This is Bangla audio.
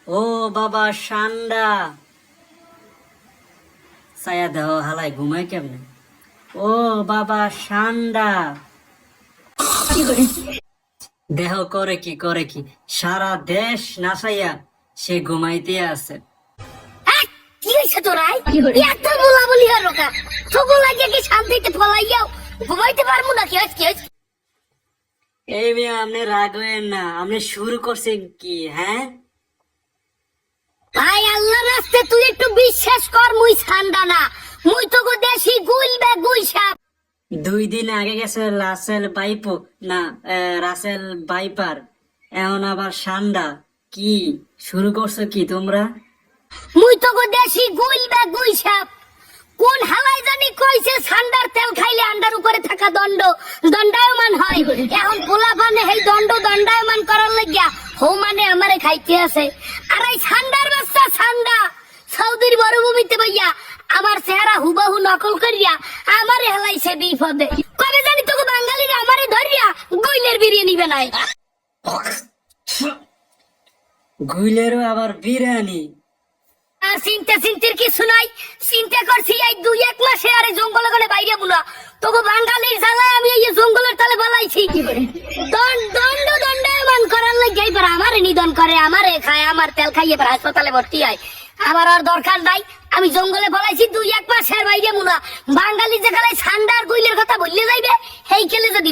ও বাবা সান্ডা, ছায়া দেহ হালাই ঘুমায় কেমনে? ও বাবা সান্ডা, দেহ করে কি সারা দেশ নাচাইয়া সে ঘুমাইতে আছে। কি হয়েছে তোরাই এত বলা বলি হলো কা তবু লাগে কি শান্তিতে ফলাইয়াও ঘুমাইতে পারবো না কি আজকে এই মেয়ে আপনি রাগ হইেন না, আপনি শুরু করছেন কি? হ্যাঁ ভাই আল্লাহ রাস্তে তুই একটু বিশ্বাস কর মুই ঠান্ডা না মুই তো গো দেশি গুইল বে গুই সাপ 2 দিন আগে গেছে রাসেল বাইপো না রাসেল বাইপার, এখন আবার সান্ডা। কি শুরু করছো কি তোমরা? মুই তো গো দেশি গুইল বে গুই সাপ কোন হালাই জানি কইছে ঠান্ডার তেল খাইলে আন্ডার উপরে থাকা দণ্ডায়মান হয় এখন পোলা পানে এই দণ্ডায়মান করার লাগিয়া হো মানে আমারে খাইতে আছে আর এই ঠান্ডার বাচ্চা ঠান্ডা সৌদির মরুভূমিতে ভাইয়া আমার চেহারা হুবাহু নকল করিয়া আমারে হেলাইছে বিপদে কবে জানি তোকে বাঙালিরা আমারে ধরিয়া গইলের বিরিয়ানি বানায় গুইলেরও আবার বিরিয়ানি? আর চিন্তার কিছু নাই চিন্তা করছি এই 2-1 মাসে আরে জঙ্গলে গলে বাইরে বুলা তোকে বাঙালির জ্বালায় আমি এই জঙ্গলের তলে বলাইছি দণ্ডায়মান করার লাগে এবার আমারে নিধন করে আমারে খায় আমার তেল খাইয়ে এবার হাসপাতালে ভর্তি হয় আমার আর দরকার নাই আমি জঙ্গলে বলাইছি 2-1 মাসের বাইরে মুলা বাঙালি যেখানে ঠান্ডার গুইলের কথা বললে যাইবে সেই খেলে যদি